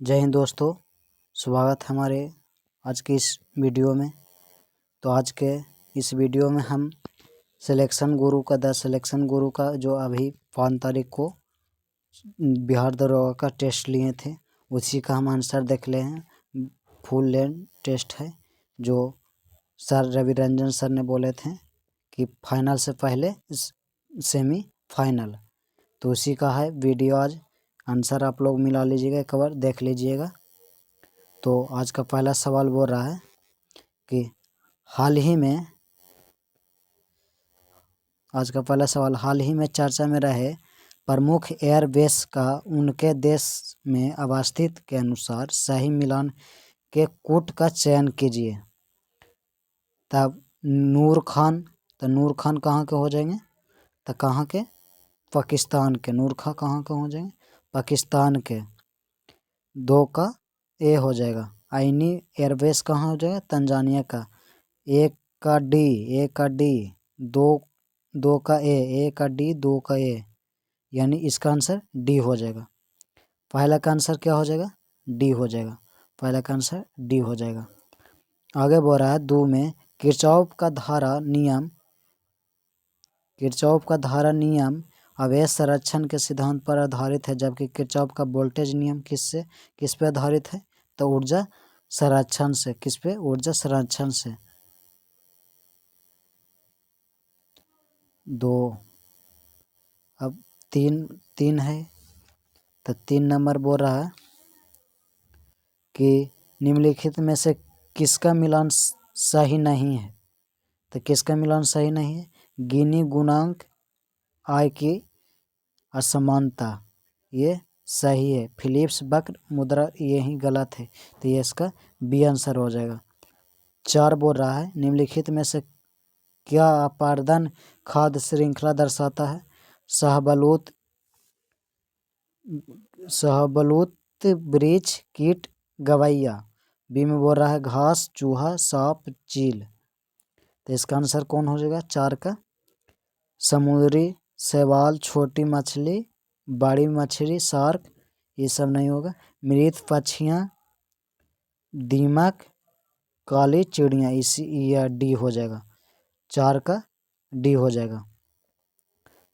जय हिंद दोस्तों, स्वागत है हमारे आज की इस वीडियो में। तो आज के इस वीडियो में हम द सिलेक्शन गुरु का जो अभी 5 तारीख को बिहार दरोगा का टेस्ट लिए थे उसी का हम आंसर देख ले हैं। फुल लेंथ टेस्ट है जो सर रवि रंजन सर ने बोले थे कि फाइनल से पहले सेमी फाइनल, तो उसी का है वीडियो। आज आंसर आप लोग मिला लीजिएगा, एक बार देख लीजिएगा। तो आज का पहला सवाल बोल रहा है कि हाल ही में चर्चा में रहे प्रमुख एयरबेस का उनके देश में अवस्थित के अनुसार सही मिलान के कोड का चयन कीजिए। तब नूर खान, तो नूर खान कहाँ के हो जाएंगे? तो कहाँ के? पाकिस्तान के। नूर खान कहाँ के हो जाएंगे? पाकिस्तान के। 2 का ए हो जाएगा। आईनी एयरबेस कहाँ हो जाएगा? तंजानिया का। एक का डी, दो का ए का डी, 2 का ए, यानी इसका आंसर डी हो जाएगा। पहला का आंसर क्या हो जाएगा? डी हो जाएगा। पहला का आंसर डी हो जाएगा। आगे बोल रहा है 2 में किरचॉफ का धारा नियम अवैध संरक्षण के सिद्धांत पर आधारित है, जबकि किरचॉफ का वोल्टेज नियम किस पे आधारित है? तो ऊर्जा संरक्षण से। किस पे? ऊर्जा संरक्षण से। 2 अब 3 है, तो 3 नंबर बोल रहा है कि निम्नलिखित में से किसका मिलान सही नहीं है? तो किसका मिलान सही नहीं है? गिनी गुणांक, आय की असमानता, ये सही है। फिलिप्स वक्र मुद्रा, यही गलत है, तो ये इसका बी आंसर हो जाएगा। 4 बोल रहा है निम्नलिखित में से क्या अपारदन खाद्य श्रृंखला दर्शाता है? शाहबलूत, वृक्ष, कीट, गवैया। बी में बोल रहा है घास, चूहा, सांप, चील। तो इसका आंसर कौन हो जाएगा? 4 का समुद्री शैवाल, छोटी मछली, बड़ी मछली, शार्क, ये सब नहीं होगा। मृत पक्षियाँ, दीमक, काली चिड़िया, इसी या डी हो जाएगा। 4 का डी हो जाएगा।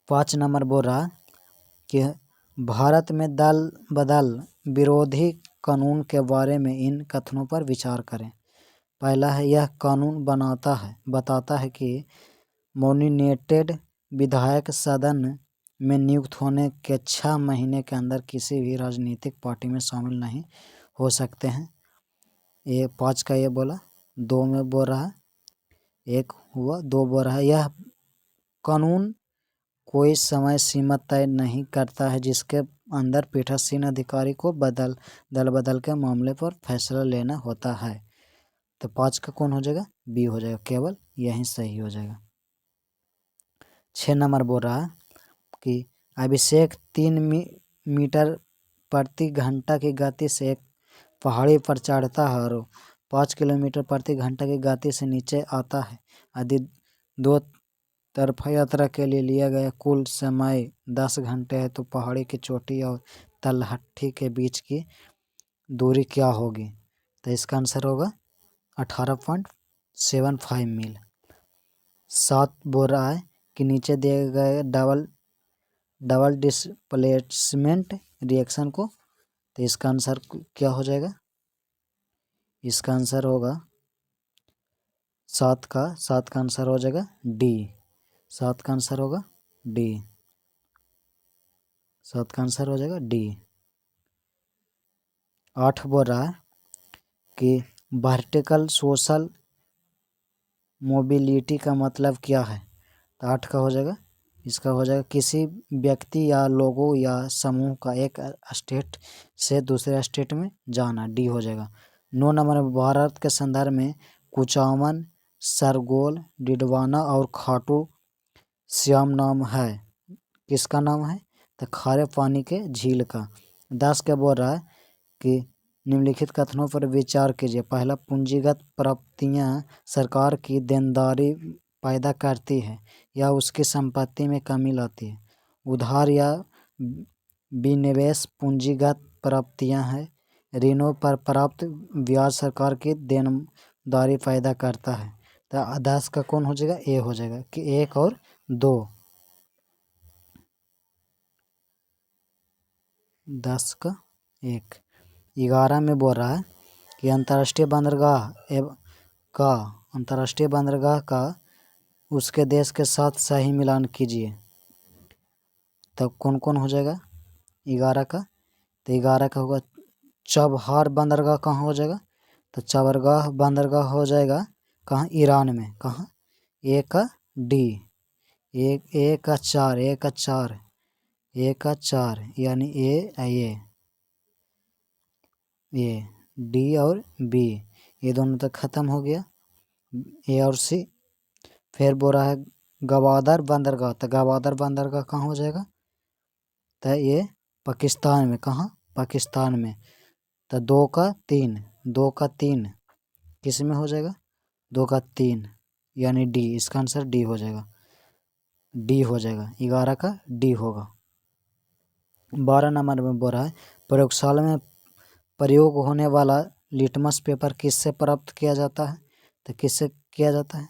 5 नंबर बोल रहा है कि भारत में दल बदल विरोधी कानून के बारे में इन कथनों पर विचार करें। पहला है यह कानून बताता है कि नॉमिनेटेड विधायक सदन में नियुक्त होने के 6 महीने के अंदर किसी भी राजनीतिक पार्टी में शामिल नहीं हो सकते हैं। ये 5 का ये बोला। 2 में बोल रहा है, 1 हुआ। 2 बोल रहा है यह कानून कोई समय सीमा तय नहीं करता है जिसके अंदर पीठासीन अधिकारी को दल बदल के मामले पर फैसला लेना होता है। तो 5 का कौन हो जाएगा? बी हो जाएगा। केवल यही सही हो जाएगा। 6 नंबर बोल रहा है कि अभिषेक 3 मीटर प्रति घंटा की गति से एक पहाड़ी पर चढ़ता है और 5 किलोमीटर प्रति घंटा की गति से नीचे आता है। यदि 2 तरफा यात्रा के लिए लिया गया कुल समय 10 घंटे है तो पहाड़ी की चोटी और तलहटी के बीच की दूरी क्या होगी? तो इसका आंसर होगा 18.75 मील। 7 बोल रहा है कि नीचे दिए गए डबल डिस्प्लेसमेंट रिएक्शन को, तो इसका आंसर क्या हो जाएगा? इसका आंसर होगा 7 का आंसर हो जाएगा डी। 7 का आंसर होगा डी। 7 का आंसर हो जाएगा डी। 8 बोल रहा है कि वर्टिकल सोशल मोबिलिटी का मतलब क्या है? तो 8 का हो जाएगा, इसका हो जाएगा किसी व्यक्ति या लोगों या समूह का एक स्टेट से दूसरे स्टेट में जाना। डी हो जाएगा। 9 नंबर में भारत के संदर्भ में कुचामन, सरगोल, डिडवाना और खाटू श्याम नाम है। किसका नाम है? तो खारे पानी के झील का। 10 क्या बोल रहा है कि निम्नलिखित कथनों पर विचार कीजिए। पहला, पूंजीगत प्राप्तियां सरकार की देनदारी पैदा करती है या उसकी संपत्ति में कमी लाती है। उधार या विनिवेश पूंजीगत प्राप्तियां हैं ऋणों पर प्राप्त ब्याज सरकार की देनदारी पैदा करता है। तो 10 का कौन हो जाएगा, ए हो जाएगा कि 1 और 2। 10 का 1। 11 में बोल रहा है कि अंतर्राष्ट्रीय बंदरगाह का उसके देश के साथ सही मिलान कीजिए। तब कौन कौन हो जाएगा 11 का, तो 11 का होगा चबहार बंदरगाह। कहाँ हो जाएगा, तो चबरगाह बंदरगाह हो जाएगा कहाँ, ईरान में। कहाँ, ए का डी, ए का 4, ए का 4, ए का 4 यानी ए डी और बी, ये दोनों तक खत्म हो गया, ए और सी। फिर बोल रहा है गवादर बंदरगाह, तो गवादर बंदरगाह कहाँ हो जाएगा, तो ये पाकिस्तान में। कहाँ, पाकिस्तान में। तो 2 का 3, 2 का 3 किस में हो जाएगा, 2 का 3 यानी डी, इसका आंसर डी हो जाएगा, डी हो जाएगा, 11 का डी होगा। 12 नंबर में बोल रहा है प्रयोगशाला में प्रयोग होने वाला लिटमस पेपर किससे प्राप्त किया जाता है, तो किससे किया जाता है,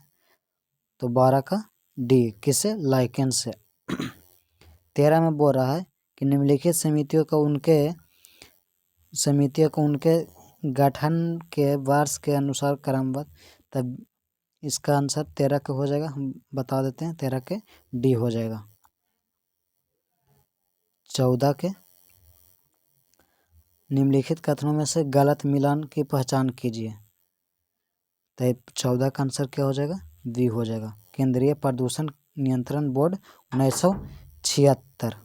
तो 12 का डी, किससे, लाइकेन से। 13 में बोल रहा है कि निम्नलिखित समितियों को उनके गठन के वर्ष के अनुसार क्रमबद्ध। तब इसका आंसर 13 का हो जाएगा, हम बता देते हैं, 13 के डी हो जाएगा। 14 के निम्नलिखित कथनों में से गलत मिलान की पहचान कीजिए। तो 14 का आंसर क्या हो जाएगा, बी हो जाएगा, केंद्रीय प्रदूषण नियंत्रण बोर्ड 1976।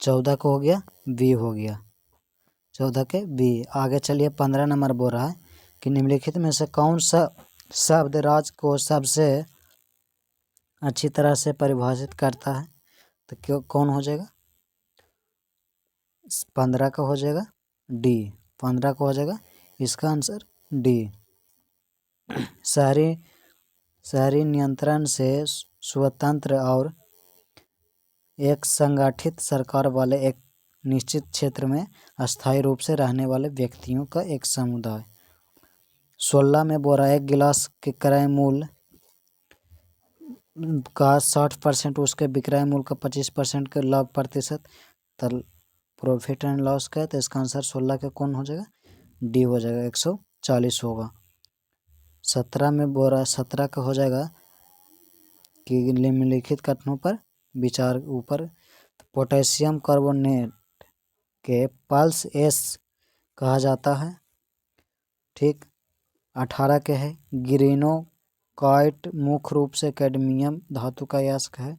14 को हो गया, बी हो गया, 14 के बी। आगे चलिए 15 नंबर बोल रहा है कि निम्नलिखित में से कौन सा शब्द राज्य को सबसे अच्छी तरह से परिभाषित करता है, तो क्यों कौन हो जाएगा, 15 का हो जाएगा डी, 15 का हो जाएगा इसका आंसर डी। शहरी नियंत्रण से स्वतंत्र और एक संगठित सरकार वाले एक निश्चित क्षेत्र में अस्थायी रूप से रहने वाले व्यक्तियों का एक समुदाय। 16 में बोल रहा है एक गिलास के क्रय मूल्य का 60% उसके विक्रय मूल्य का 25% के लाभ प्रतिशत, तो प्रॉफिट एंड लॉस का है, तो इसका आंसर 16 का कौन हो जाएगा, डी हो जाएगा, 140 होगा। 17 में बोल रहा है 17 का हो जाएगा कि निम्नलिखित कथनों पर विचार ऊपर। पोटेशियम कार्बोनेट के पल्स एस कहा जाता है, ठीक। 18 के है ग्रीनोकाइट मुख्य रूप से कैडमियम धातु का अयस्क है,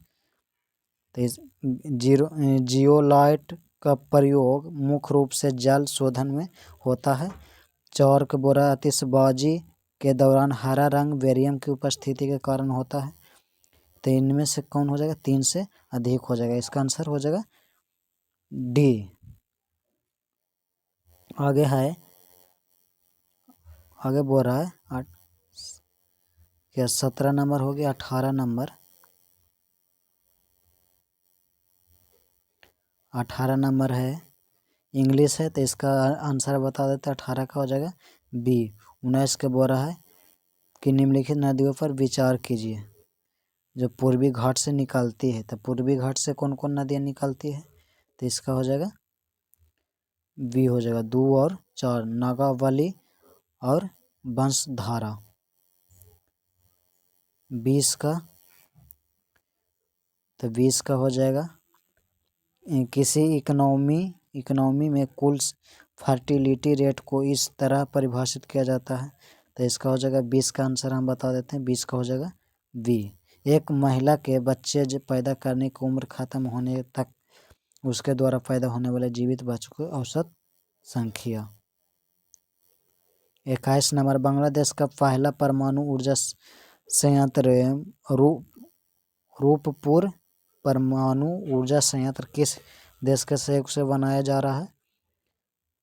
तो इस जियोलाइट का प्रयोग मुख्य रूप से जल शोधन में होता है। चौर के बोरा आतिशबाजी के दौरान हरा रंग बेरियम की उपस्थिति के कारण होता है, तो इनमें से कौन हो जाएगा, 3 से अधिक हो जाएगा, इसका आंसर हो जाएगा डी। आगे बोल रहा है क्या 17 नंबर हो गया, 18 नंबर। 18 नंबर है इंग्लिश है, तो इसका आंसर बता देते हैं, 18 का हो जाएगा बी। 19 के बोल रहा है कि निम्नलिखित नदियों पर विचार कीजिए जो पूर्वी घाट से निकलती है, तो पूर्वी घाट से कौन कौन नदियाँ निकलती है, तो इसका हो जाएगा बी हो जाएगा, 2 और 4, नागावली और बंसधारा। 20 का, तो 20 का हो जाएगा किसी इकोनॉमी में कुल फर्टिलिटी रेट को इस तरह परिभाषित किया जाता है, तो इसका हो जाएगा 20 का आंसर हम बता देते हैं, 20 का हो जाएगा बी। एक महिला के बच्चे पैदा करने की उम्र खत्म होने तक उसके द्वारा पैदा होने वाले जीवित बच्चों की औसत संख्या। 21 नंबर बांग्लादेश का पहला परमाणु ऊर्जा संयंत्र रूपपुर परमाणु ऊर्जा संयंत्र किस देश के सहयोग से बनाया जा रहा है,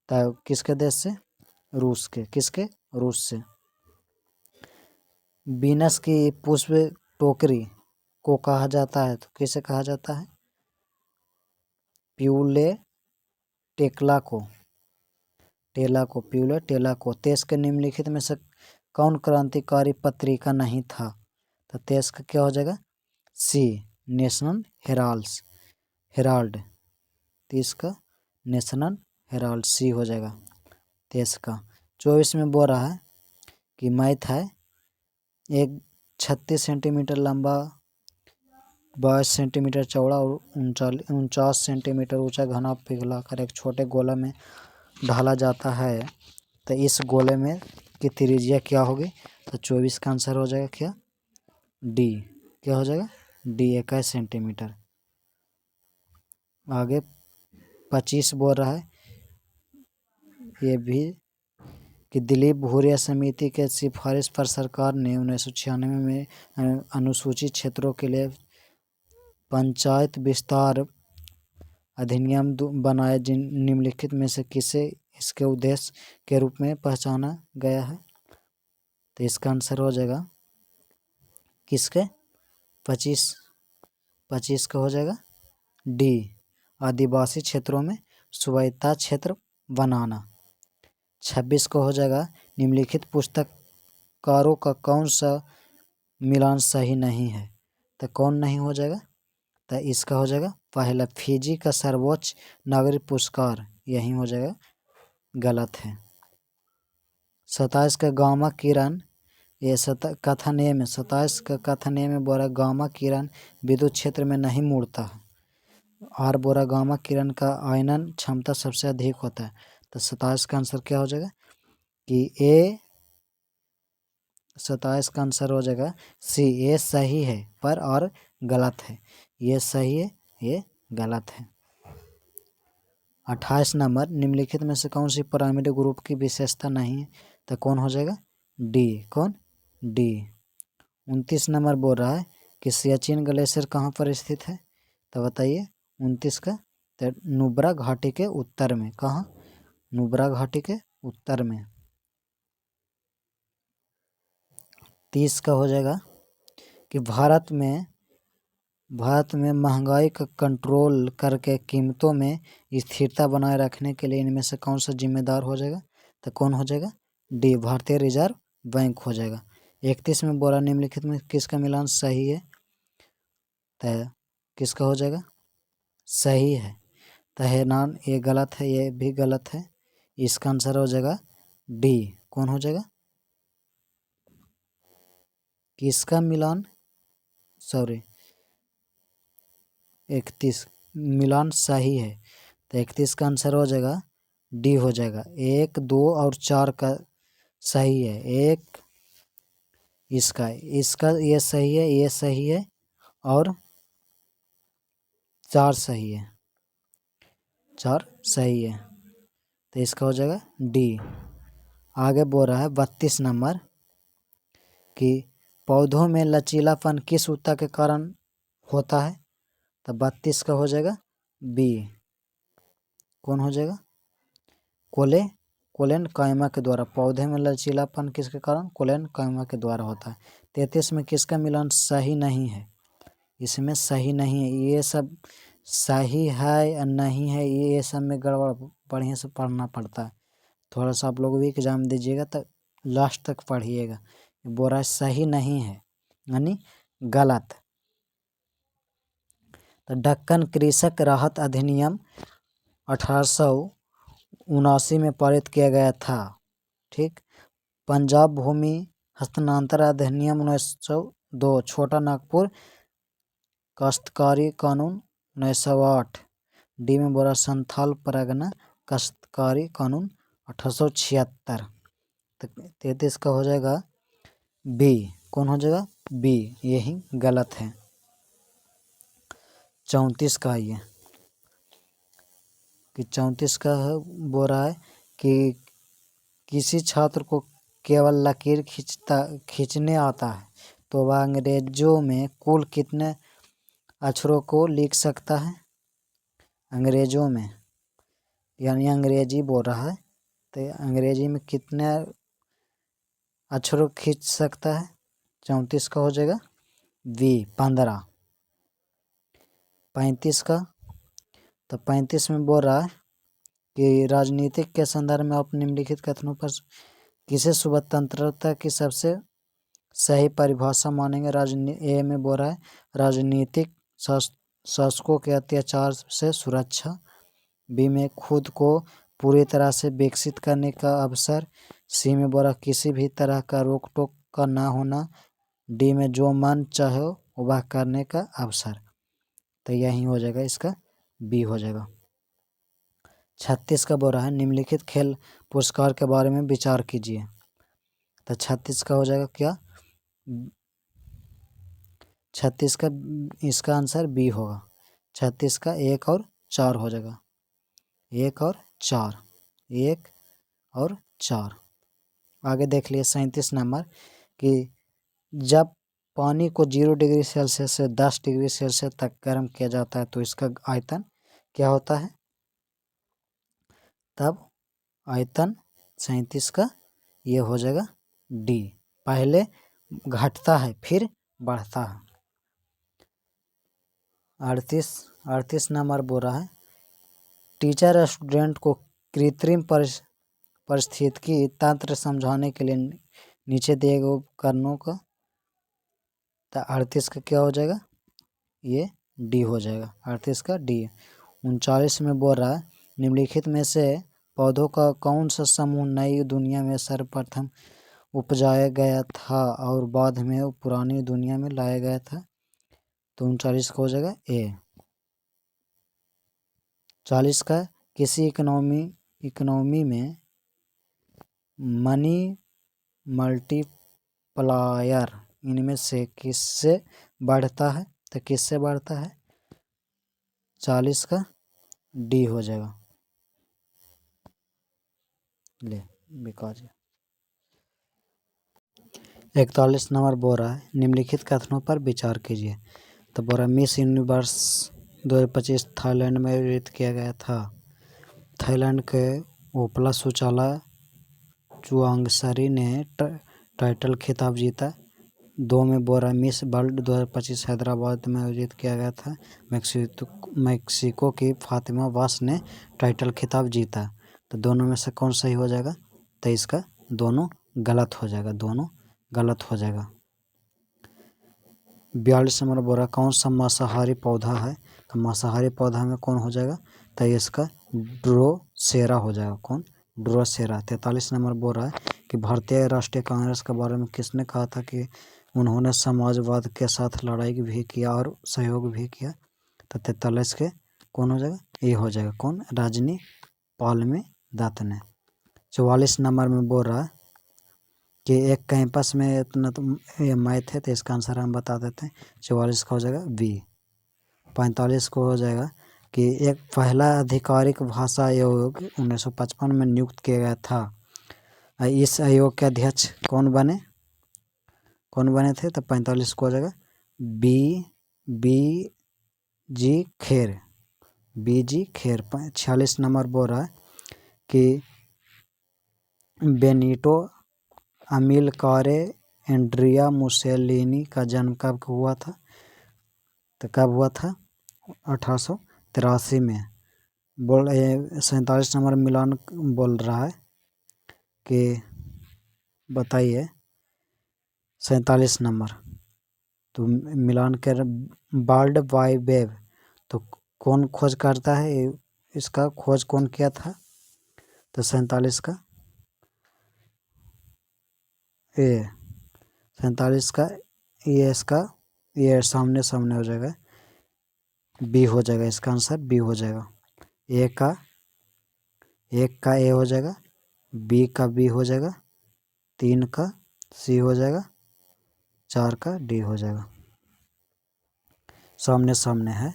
तो किसके देश से, रूस के, किसके, रूस से। वीनस की पुष्प टोकरी को कहा जाता है, तो किसे कहा जाता है, प्यूले टेक्ला को। तेस्क निम्नलिखित में से कौन क्रांतिकारी पत्रिका नहीं था? तो तेस्क क्या हो जाएगा? सी, नेशनल हेराल्ड। तेस्क नेशनल हेराल्ड, सी हो जाएगा तेस्क का। 24 में बोल रहा है कि मैथ है, एक 36 सेंटीमीटर लंबा, 22 सेंटीमीटर चौड़ा और 49 सेंटीमीटर ऊंचा घना पिघलाकर एक छोटे गोला में ढाला जाता है। तो इस गोले में की त्रिज्या क्या होगी? तो 24 का आंसर हो जाएगा क्या? डी। क्या हो जाएगा? D, 21 centimetre. आगे 25 बोल रहा है ये भी कि दिलीप भूरिया समिति के सिफारिश पर सरकार ने 1996 में अनुसूचित क्षेत्रों के लिए पंचायत विस्तार अधिनियम बनाया, जिन निम्नलिखित में से किसे इसके उद्देश्य के रूप में पहचाना गया है? तो इसका आंसर हो जाएगा किसके? 25 का हो जाएगा डी, आदिवासी क्षेत्रों में स्वायत्ता क्षेत्र बनाना। 26 को हो जाएगा निम्नलिखित पुस्तकारों का कौन सा मिलान सही नहीं है? तो कौन नहीं हो जाएगा? तो इसका हो जाएगा पहला, फिजी का सर्वोच्च नागरिक पुरस्कार, यही हो जाएगा, गलत है। 27 का गामा किरण, ये कथन ए में 27 का कथन ए में बोरा गामा किरण विद्युत क्षेत्र में नहीं मुड़ता है, और बोरा गामा किरण का आयनन क्षमता सबसे अधिक होता है। तो 27 का आंसर क्या हो जाएगा कि ए, 27 का आंसर हो जाएगा सी, ये सही है पर और गलत है। ये सही है, ये गलत है। 28 नंबर, निम्नलिखित में से कौन सी पिरामिड ग्रुप की विशेषता नहीं है? तो कौन हो जाएगा? डी। कौन? डी। 29 नंबर बोल रहा है कि सियाचिन ग्लेशियर कहाँ पर स्थित है? तो बताइए 29 का। तो नुब्रा घाटी के उत्तर में। कहाँ? नुब्रा घाटी के उत्तर में। 30 का हो जाएगा कि भारत में महंगाई का कंट्रोल करके कीमतों में स्थिरता बनाए रखने के लिए इनमें से कौन सा जिम्मेदार हो जाएगा? तो कौन हो जाएगा? डी, भारतीय रिजर्व बैंक हो जाएगा। 31 में बोला निम्नलिखित में किसका मिलान सही है? तो किसका हो जाएगा? सही है। तो हेनान, ये गलत है, ये भी गलत है। इसका आंसर हो जाएगा डी। कौन हो जाएगा? किसका मिलान, सॉरी 31 मिलान सही है। तो 31 का आंसर हो जाएगा डी हो जाएगा। 1, 2 और 4 का सही है। एक इसका ये सही है, ये सही है और 4 सही है, 4 सही है। तो इसका हो जाएगा डी। आगे बोल रहा है 32 नंबर कि पौधों में लचीलापन किस ऊतक के कारण होता है? तो 32 का हो जाएगा बी। कौन हो जाएगा? कोलेन कायमा के द्वारा। पौधे में लचीलापन किसके कारण? कोलेन कायमा के द्वारा होता है। 33 में किसका मिलान सही नहीं है? इसमें सही नहीं है, ये सब सही है या नहीं है, ये सब में गड़बड़ बढ़िया से पढ़ना पड़ता है। थोड़ा सा आप लोग भी एग्जाम दीजिएगा तो लास्ट तक पढ़िएगा। बोल रहा है सही नहीं है यानी गलत। तो दक्कन कृषक राहत अधिनियम 1879 में पारित किया गया था। ठीक। पंजाब भूमि हस्तांतरण अधिनियम 1902, छोटा नागपुर काश्तकारी कानून 1908। डी में बोला संथाल परगना काश्तकारी कानून 1876। तो 33 का हो जाएगा बी। कौन हो जाएगा? बी, यही गलत है। 34 का ये कि 34 का बोल रहा है कि किसी छात्र को केवल लकीर खींचने आता है तो वह अंग्रेजों में कुल कितने अक्षरों को लिख सकता है? अंग्रेजों में यानी अंग्रेजी बोल रहा है, तो अंग्रेजी में कितने अक्षरों खींच सकता है? 34 का हो जाएगा बी, 15। 35 का, तो 35 में बोल रहा है कि राजनीतिक के संदर्भ में आप निम्नलिखित कथनों पर किसे स्वतंत्रता की सबसे सही परिभाषा मानेंगे। ए में बोल रहा है राजनीतिक शासकों के अत्याचार से सुरक्षा। बी में खुद को पूरी तरह से विकसित करने का अवसर। सी में बोला किसी भी तरह का रोक टोक का ना होना। डी में जो मन चाहे वह करने का अवसर। तो यही हो जाएगा, इसका बी हो जाएगा। 36 का बोल रहा है निम्नलिखित खेल पुरस्कार के बारे में विचार कीजिए। तो 36 का हो जाएगा क्या, 36 का इसका आंसर बी होगा। 36 का 1 और 4 हो जाएगा, 1 और 4, 1 और 4। आगे देख लिए 37 नंबर कि जब पानी को 0 डिग्री सेल्सियस से 10 डिग्री सेल्सियस तक गर्म किया जाता है तो इसका आयतन क्या होता है। तब आयतन 37 का ये हो जाएगा डी, पहले घटता है फिर बढ़ता है। 38 नंबर बोल रहा है टीचर स्टूडेंट को कृत्रिम परिस्थितिकी तंत्र समझाने के लिए नीचे दिए गए उपकरणों का। तो 38 का क्या हो जाएगा, ये डी हो जाएगा, 38 का डी। 39 में बोल रहा है निम्नलिखित में से पौधों का कौन सा समूह नई दुनिया में सर्वप्रथम उपजाया गया था और बाद में पुरानी दुनिया में लाया गया था। तो 39 का हो जाएगा ए। 40 का किसी इकोनॉमी में मनी मल्टीप्लायर इनमें से किससे बढ़ता है। तो किससे बढ़ता है, 40 का डी हो जाएगा। ले बिकॉज 41 नंबर बोल रहा है निम्नलिखित कथनों पर विचार कीजिए। तो बोल रहा है मिस यूनिवर्स 2025 थाईलैंड में आयोजित किया गया था। थाईलैंड के ओपला सुचाला चुआंगसरी ने टाइटल खिताब जीता। 2 में बोल रहा है मिस वर्ल्ड 2025 हैदराबाद में आयोजित किया गया था। मैक्सिको की फातिमा वास ने टाइटल खिताब जीता। तो दोनों में से कौन सही हो जाएगा। तो इसका दोनों गलत हो जाएगा, दोनों गलत हो जाएगा। 42 नंबर बोल रहा कौन सा मांसाहारी पौधा है। तो मांसाहारी पौधा में कौन हो जाएगा, तो इसका ड्रोसेरा हो जाएगा। कौन, ड्रोसेरा। 43 नंबर बोल रहा है कि भारतीय राष्ट्रीय कांग्रेस के बारे में किसने कहा था कि उन्होंने समाजवाद के साथ लड़ाई भी किया और सहयोग भी किया। तो 43 के कौन हो जाएगा, ये हो जाएगा। कौन, रजनी पालमी दत्त ने। 44 नंबर में बोल रहा है कि एक कैंपस में इतना तो ये मैथ है तो इसका आंसर हम बता देते हैं। 44 का हो जाएगा बी। 45 को हो जाएगा कि एक पहला आधिकारिक भाषा आयोग 1955 में नियुक्त किया गया था। इस आयोग के अध्यक्ष कौन बने थे। तो 45 को हो जाएगा बी जी खेर, बी जी खेर। 46 नंबर बोल रहा है कि बेनिटो अमिलकारे एंड्रिया मुसेलिनी का जन्म कब हुआ था। तो कब हुआ था, 1883 में। 47 नंबर मिलान बोल रहा है कि बताइए 47 नंबर। तो मिलान के वर्ल्ड वाइड वेब तो कौन खोज करता है, इसका खोज कौन किया था। तो 47 का ए, 47 का ये, इसका ये सामने हो जाएगा, बी हो जाएगा। इसका आंसर बी हो जाएगा। एक का ए हो जाएगा, बी का बी हो जाएगा, 3 का सी हो जाएगा, 4 का डी हो जाएगा। सामने है।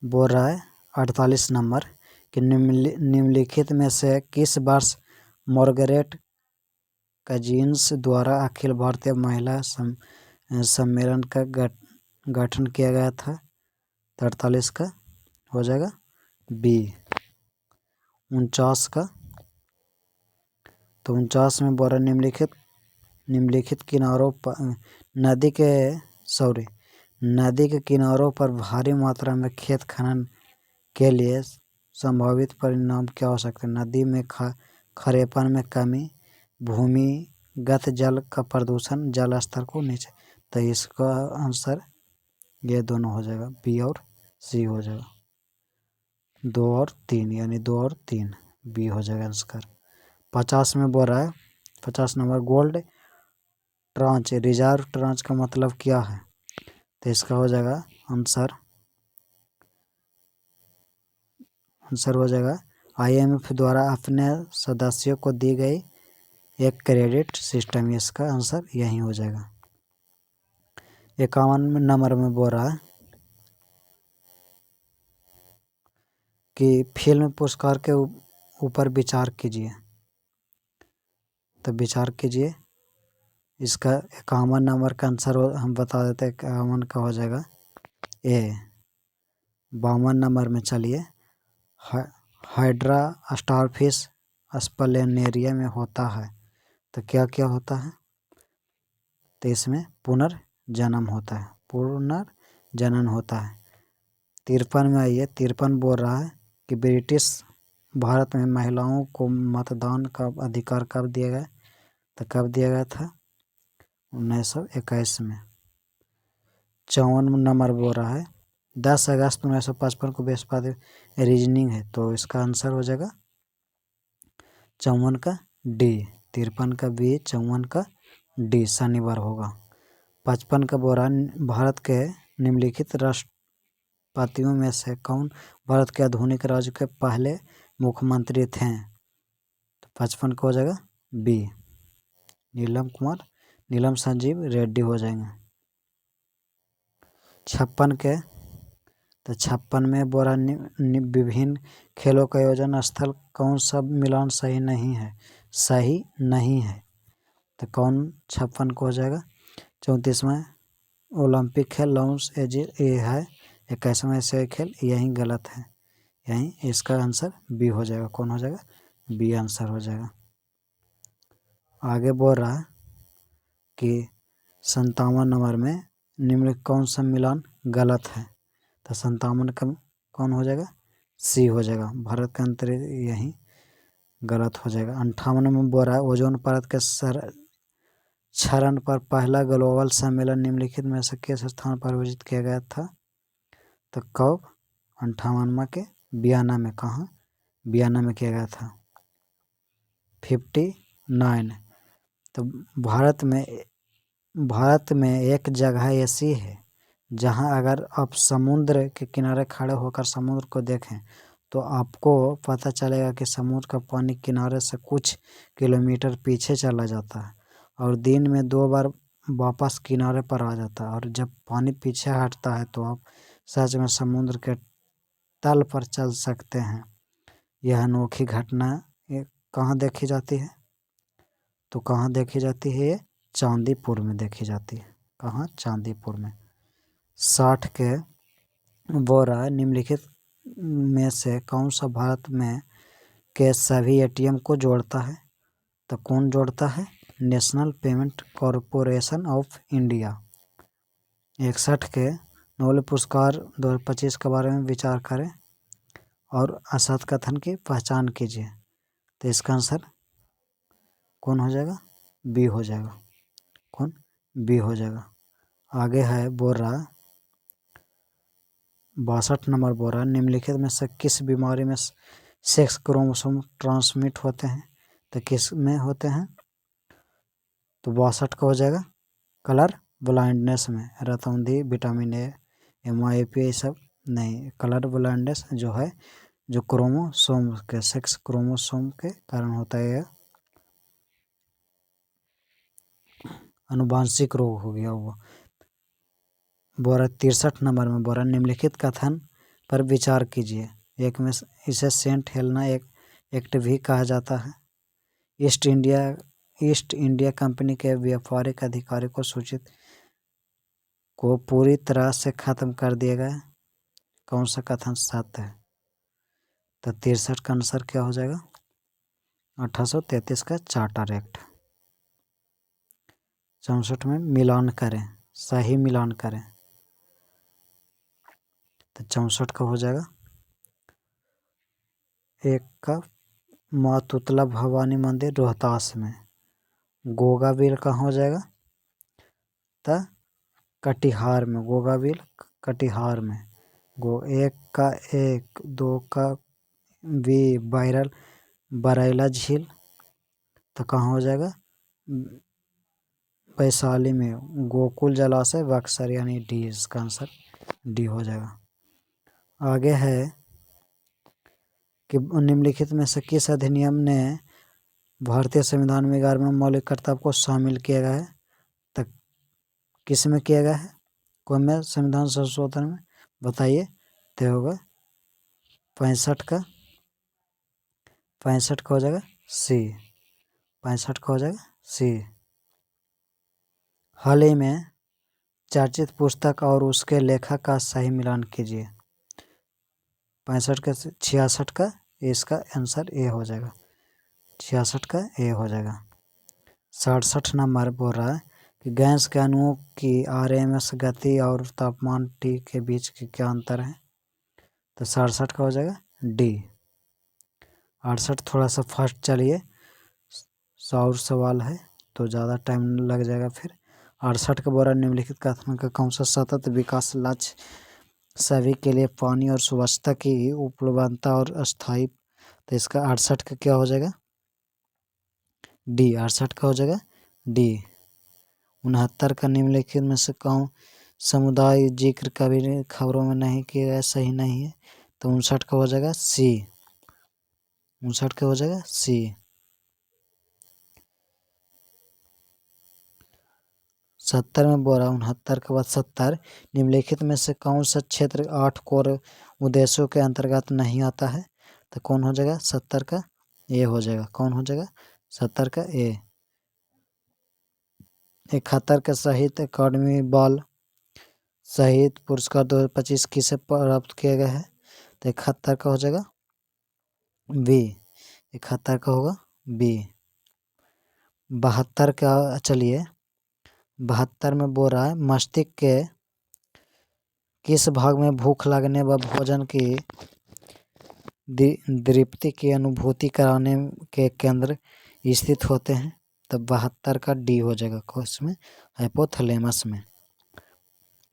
बोल रहा है 48 नंबर कि निम्नलिखित में से किस वर्ष मार्गरेट कजिन्स द्वारा अखिल भारतीय महिला सम्मेलन का गठन किया गया था। 48 का हो जाएगा बी। 49 का, तो 49 में बोल रहा निम्नलिखित किनारों पर नदी के किनारों पर भारी मात्रा में खेत खनन के लिए संभावित परिणाम क्या हो सकते हैं? नदी में खरेपन में कमी, भूमिगत जल का प्रदूषण, जल स्तर को नीचे। तो इसका आंसर ये दोनों हो जाएगा, बी और सी हो जाएगा। 2 और 3 यानी 2 और 3 बी हो जाएगा आंसर। 50 में बोल रहा है, 50 number, gold tranche, reserve tranche का मतलब क्या है? तो इसका हो जाएगा आंसर हो जाएगा IMF द्वारा अपने सदस्यों को दी गई एक क्रेडिट सिस्टम। इसका आंसर यही हो जाएगा। 51 नंबर में बोल रहा है कि फिल्म पुरस्कार के ऊपर विचार कीजिए। तो विचार कीजिए, इसका 51 नंबर का आंसर हम बता देते हैं। 51 का हो जाएगा ए। 52 नंबर में चलिए, हाइड्रा स्टारफिश स्प्लेनेरिया में होता है। तो क्या क्या होता है? तो इसमें पुनर्जन्म होता है, पुनर्जनन होता है। 53 में आइए, 53 बोल रहा है कि ब्रिटिश भारत में महिलाओं को मतदान का अधिकार कब दिया गया? तो कब दिया गया था? 1921 में। 54 नंबर बोल रहा है 10 अगस्त 1955 को विश्व रीजनिंग है। तो इसका आंसर हो जाएगा 54 का डी, 53 का बी, 54 का डी शनिवार होगा। 55 का बोल रहा है भारत के निम्नलिखित राष्ट्रपतियों में से कौन भारत के आधुनिक राज्य के पहले मुख्यमंत्री थे? तो 55 का हो जाएगा बी, नीलम संजीव रेड्डी हो जाएंगे। 56 के, तो 56 में बोरा विभिन्न खेलों का आयोजन स्थल कौन सा मिलान सही नहीं है? सही नहीं है। तो कौन 56 को हो जाएगा? 34वां ओलंपिक खेल लॉस एंजिल्स ये है। 21वां एशियाई खेल, यही गलत है, यही इसका आंसर बी हो जाएगा। कौन हो जाएगा? बी आंसर हो जाएगा। आगे बोल रहा है कि 57 नंबर में निम्नलिखित कौन सा मिलान गलत है? तो 57 का कौन हो जाएगा? सी हो जाएगा, भारत का अंतरिक्ष, यही गलत हो जाएगा। 58 में बोल रहा है ओजोन परत के क्षरण पर पहला ग्लोबल सम्मेलन निम्नलिखित में से किस स्थान पर आयोजित किया गया था? तो कब? 58वां के वियना में। कहाँ? वियना में किया गया था। 59, तो भारत में एक जगह ऐसी है जहां अगर आप समुद्र के किनारे खड़े होकर समुद्र को देखें तो आपको पता चलेगा कि समुद्र का पानी किनारे से कुछ किलोमीटर पीछे चला जाता है और दिन में 2 बार वापस किनारे पर आ जाता है। और जब पानी पीछे हटता है तो आप सच में समुद्र के तल पर चल सकते हैं। यह अनोखी घटना कहाँ देखी जाती है? तो कहाँ देखी जाती है? ये चांदीपुर में देखी जाती है। कहाँ? चांदीपुर में। 60 के बोल रहा है निम्नलिखित में से कौन सा भारत में के सभी ATM को जोड़ता है? तो कौन जोड़ता है? National payment corporation of India. 61 के नोबेल पुरस्कार 2025 के बारे में विचार करें और असत कथन की पहचान कीजिए। तो इसका आंसर कौन हो जाएगा? बी हो जाएगा। कौन? बी हो जाएगा। आगे है बोल रहा 62 नंबर बोल रहा निम्नलिखित में से किस बीमारी में सेक्स क्रोमोसोम ट्रांसमिट होते हैं? तो किस में होते हैं? तो 62 का हो जाएगा कलर ब्लाइंडनेस में। रतौंधी, विटामिन ए, MIP, ये सब नहीं। कलर ब्लाइंडनेस जो है, जो क्रोमोसोम के सेक्स क्रोमोसोम के कारण होता है, अनुवांशिक रोग हो गया वो। बोरा 63 नंबर में बोरा निम्नलिखित कथन पर विचार कीजिए। एक में इसे सेंट हेलेना एक्ट भी कहा जाता है। ईस्ट इंडिया कंपनी के व्यापारिक अधिकारी को सूचित को पूरी तरह से खत्म कर दिया गया। कौन सा कथन सत्य है? तो 63 का आंसर क्या हो जाएगा? 1833 का चार्टर एक्ट। 64 में मिलान करें, सही मिलान करें। तो 64 का हो जाएगा एक का माँ तुतला भवानी मंदिर रोहतास में। गोगा बिल कहाँ हो जाएगा? त कटिहार में। गोगा बिल कटिहार में। एक का एक, दो का बी बरैला झील तो कहाँ हो जाएगा? वैशाली में। गोकुल जलाशय बक्सर, यानी डी, इसका आंसर डी हो जाएगा। आगे है कि निम्नलिखित में से किस अधिनियम ने भारतीय संविधान में 11वें मौलिक कर्तव्य को शामिल किया गया है? तक किस में किया गया है? कौन में संविधान संशोधन में? बताइए। तो होगा 65 का। 65 का हो जाएगा सी। 65 का हो जाएगा सी। हाल ही में चर्चित पुस्तक और उसके लेखक का सही मिलान कीजिए। 65 का 66 का, इसका आंसर ए हो जाएगा। 66 का ए हो जाएगा। 67 नंबर बोल रहा है कि गैस के अणुओं की आरएमएस गति और तापमान टी के बीच की क्या अंतर है? तो 67 का हो जाएगा डी। 68 थोड़ा सा फास्ट चलिए, 100 सवाल है तो ज़्यादा टाइम लग जाएगा फिर। 68 का बोल रहा निम्नलिखित कथन का कौन सा सतत विकास लक्ष्य सभी के लिए पानी और स्वच्छता की उपलब्धता और अस्थायी? तो इसका 68 का क्या हो जाएगा? डी। 68 का हो जाएगा डी। 69 का निम्नलिखित में से कौन समुदाय जिक्र कभी खबरों में नहीं किया गया, सही नहीं है? तो 59 का हो जाएगा सी। 59 का हो जाएगा सी। 70 में बोला 69 के बाद 70, निम्नलिखित में से कौन सा क्षेत्र 8 कोर उद्देश्यों के अंतर्गत नहीं आता है? तो कौन हो जाएगा? 70 का ए हो जाएगा। कौन हो जाएगा? 70 का ए। 71 का साहित्य अकादमी बाल साहित्य पुरस्कार 2025 किसे प्राप्त किया गया है? तो 71 का हो जाएगा बी। 71 का होगा बी। 72 का चलिए 72 में बोल रहा है मस्तिष्क के किस भाग में भूख लगने व भोजन की तृप्ति की अनुभूति कराने के केंद्र स्थित होते हैं? तब 72 का डी हो जाएगा। उसमें हाइपोथैलेमस में।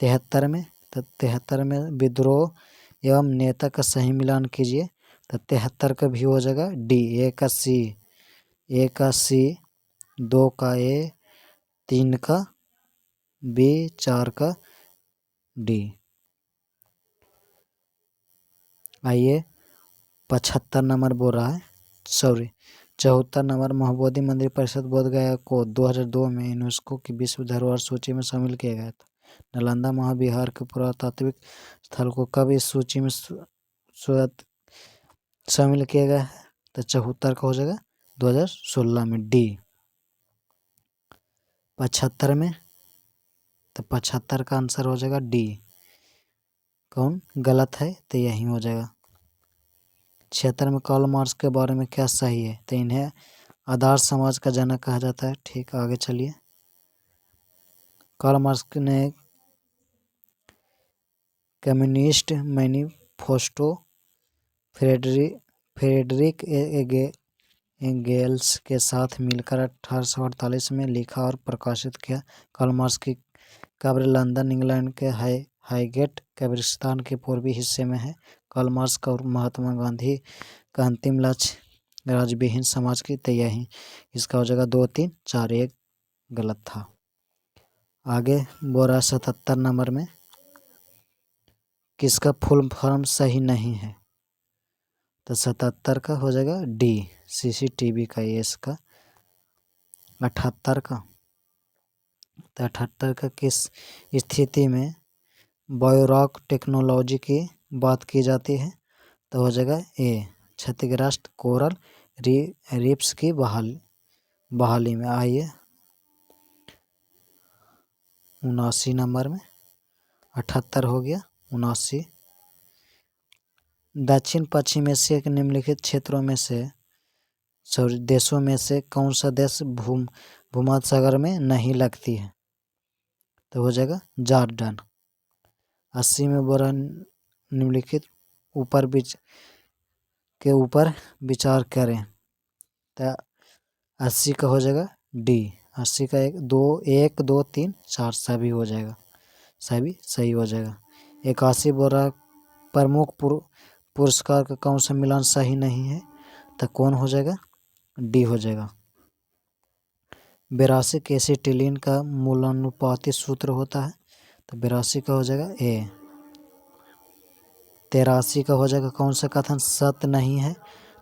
73 में, तो 73 में विद्रोह एवं नेता का सही मिलान कीजिए। तो 73 का भी हो जाएगा डी। ए का सी, ए का सी, 2 का ए, 3 का बी, 4 का डी। आइए 75 नंबर बोल रहा है, सॉरी 74 नंबर महाबोधि मंदिर परिषद बोधगया को 2002 में यूनेस्को की विश्व धरोहर सूची में शामिल किया गया था। नालंदा महाविहार के पुरातात्विक स्थल को कब इस सूची में शामिल किया गया है? तो 74 का हो जाएगा 2016 में डी। 75 में, तो 75 का आंसर हो जाएगा डी। कौन गलत है? तो यही हो जाएगा। 76 में कार्ल मार्क्स के बारे में क्या सही है? तो इन्हें आदर्श समाज का जनक कहा जाता है। ठीक, आगे चलिए। कार्ल मार्क्स ने कम्युनिस्ट मैनिफेस्टो फ्रेडरिक एंगेल्स के साथ मिलकर 1848 में लिखा और प्रकाशित किया। कार्ल मार्क्स की कब्र लंदन इंग्लैंड के हाईगेट कब्रिस्तान के पूर्वी हिस्से में है। कार्ल मार्क्स का और महात्मा गांधी का अंतिम लक्ष्य राजविहीन समाज की तैयारी। इसका हो जाएगा 2, 3, 4, 1 गलत था। आगे बोरा 77 नंबर में किसका फुल फॉर्म सही नहीं है? तो 77 का हो जाएगा डी, सीसीटीवी का। ये इसका 78 का, तो 78 का किस स्थिति में बायोरॉक टेक्नोलॉजी की बात की जाती है? तो हो जाएगा ए, क्षतिग्रस्त कोरल रीफ्स की बहाली में। आइए 79 नंबर में, 78 हो गया, 79। दक्षिण पश्चिम एशिया के निम्नलिखित क्षेत्रों में से देशों में से कौन सा देश भूमध्य सागर में नहीं लगती है? तो हो जाएगा जॉर्डन। 80 में बोरा निम्नलिखित ऊपर बीच के ऊपर विचार करें। तो 80 का हो जाएगा डी। 80 का 1 2 3 4 सभी हो जाएगा, सभी सही हो जाएगा। 81 बोल रहा है प्रमुख पुरस्कार का कौन सा मिलान सही नहीं है, तो कौन हो जाएगा, डी हो जाएगा। 82 के एसिटिलीन का मूलानुपाती सूत्र होता है, तो 82 का हो जाएगा ए। 83 का हो जाएगा कौन सा कथन सत्य नहीं है,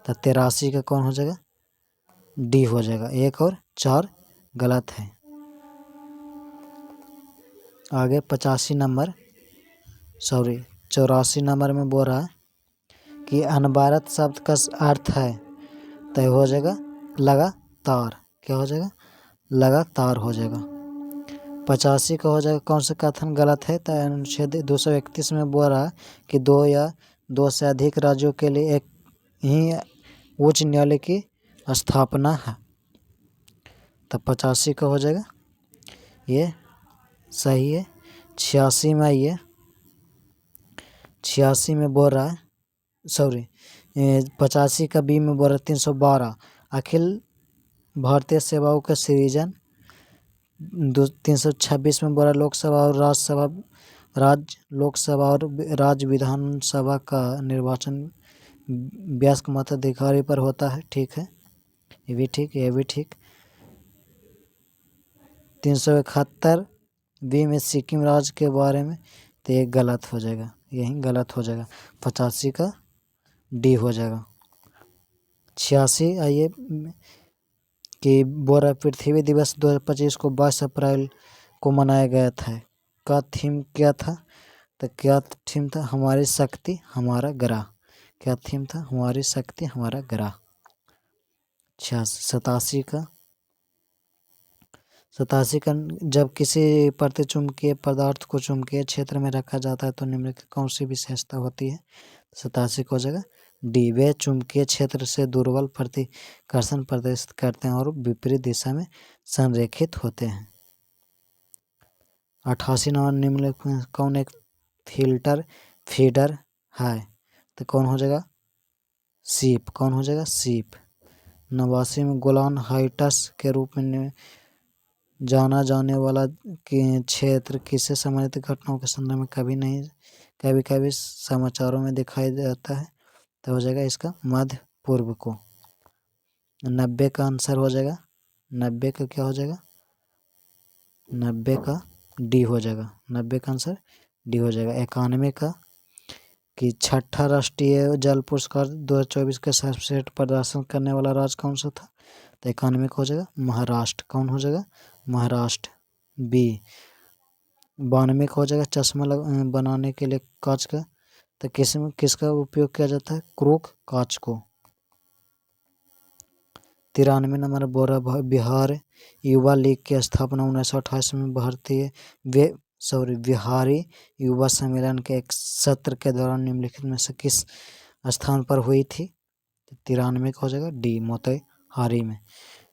तो 83 का कौन हो जाएगा, डी हो जाएगा। 1 और 4 गलत है। आगे 84 नंबर में बोल रहा है कि अनवरत शब्द का अर्थ है, तो हो जाएगा लगातार। क्या हो जाएगा, लगातार हो जाएगा। 85 का हो जाएगा कौन सा कथन गलत है, तो अनुच्छेद 231 में बोल रहा है कि 2 या 2 से अधिक राज्यों के लिए एक ही उच्च न्यायालय की स्थापना है, तो 85 का हो जाएगा ये सही है। 86 में आइए, 86 में बोल रहा है 85 का बी में बोल रहा है 312 अखिल भारतीय सेवाओं का सृजन। 326 में बोल रहा लोकसभा और लोकसभा और राज्य विधानसभा का निर्वाचन वयस्क मताधिकारी पर होता है। ठीक है, ये भी ठीक, ये भी ठीक। 371 बी में सिक्किम राज्य के बारे में, तो ये गलत हो जाएगा, यही गलत हो जाएगा। 85 का डी हो जाएगा। 86 आइए कि बोरा पृथ्वी दिवस 2025 को 22 अप्रैल को मनाया गया था, का थीम क्या था, तो क्या थीम था, हमारी शक्ति हमारा ग्रह। क्या थीम था, हमारी शक्ति हमारा ग्रह। 87 का जब किसी प्रतिचुंबकीय पदार्थ को चुंबकीय क्षेत्र में रखा जाता है तो निम्नलिखित कौन सी विशेषता होती है, 87 को हो जाएगा डी। वे चुंबकीय क्षेत्र से दुर्बल प्रतिकर्षण प्रदर्शित करते हैं और विपरीत दिशा में संरेखित होते हैं। 88 नंबर निम्नलिखित कौन एक फिल्टर फीडर है, तो कौन हो जाएगा, सीप। कौन हो जाएगा, सीप। 89 में गोलान हाइट्स के रूप में जाना जाने वाला क्षेत्र किसे संबंधित घटनाओं के संदर्भ में कभी कभी समाचारों में दिखाई देता है, तो हो जाएगा इसका मध्य पूर्व को। 90 का आंसर हो जाएगा, 90 का क्या हो जाएगा, 90 का डी हो जाएगा। 90 का आंसर डी हो जाएगा। 91 का कि 6ठा राष्ट्रीय जल पुरस्कार 2024 का सर्वश्रेष्ठ प्रदर्शन करने वाला राज्य कौन सा था, तो 91 का हो जाएगा महाराष्ट्र। कौन हो जाएगा, महाराष्ट्र, बी। 92 का हो जाएगा चश्मा बनाने के लिए कांच का, तो किसका उपयोग किया जाता है, क्रूक कांच को। 93 नंबर बोरा बिहार युवा लीग की स्थापना 1928 में बिहारी युवा सम्मेलन के एक सत्र के दौरान निम्नलिखित में से किस स्थान पर हुई थी, 93 का हो जाएगा डी, मोतीहारी में।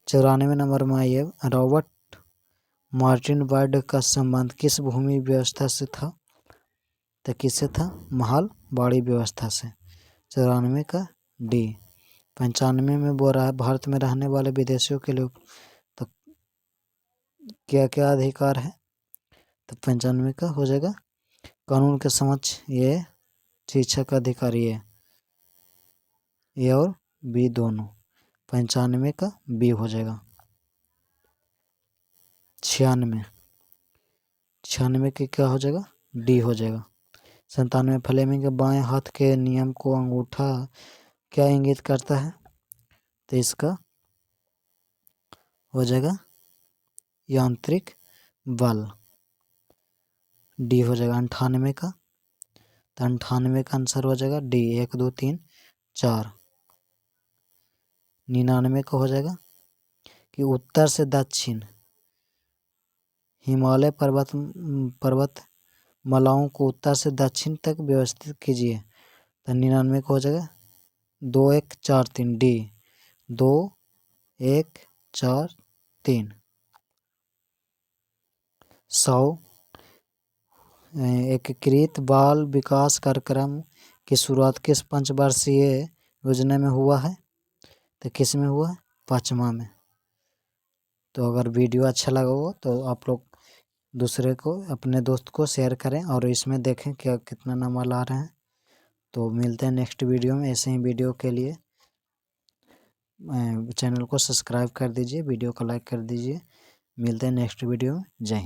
94 नंबर में आइए, रॉबर्ट मार्टिन वाइड का संबंध किस भूमि व्यवस्था से था, तो किससे था, महलबाड़ी व्यवस्था से। 94 का डी। 95 में बोल रहा है भारत में रहने वाले विदेशियों के लिए तो क्या क्या अधिकार है, तो 95 का हो जाएगा कानून के समक्ष ये शिक्षा का अधिकार, ये और बी दोनों। 95 का बी हो जाएगा। 96 के क्या हो जाएगा, डी हो जाएगा। 97 फ्लेमिंग के बाएं हाथ के नियम को अंगूठा क्या इंगित करता है, तो इसका हो जाएगा यांत्रिक बल, डी हो जाएगा। 98 का, तो 98 का आंसर हो जाएगा डी, 1 2 3 4। 99 का हो जाएगा कि उत्तर से दक्षिण हिमालय पर्वत मालाओं को उत्तर से दक्षिण तक व्यवस्थित कीजिए, तो 99 का हो जाएगा 2 1 4 3 डी, 2 1 4 3। 100 एकीकृत बाल विकास कार्यक्रम की शुरुआत किस पंचवर्षीय योजना में हुआ है, तो किस में हुआ है? 5वां में। तो अगर वीडियो अच्छा लगा हो तो आप लोग दूसरे को, अपने दोस्त को शेयर करें और इसमें देखें क्या कितना नंबर ला रहे हैं। तो मिलते हैं नेक्स्ट वीडियो में। ऐसे ही वीडियो के लिए चैनल को सब्सक्राइब कर दीजिए, वीडियो को लाइक कर दीजिए। मिलते हैं नेक्स्ट वीडियो में। जय हिंद।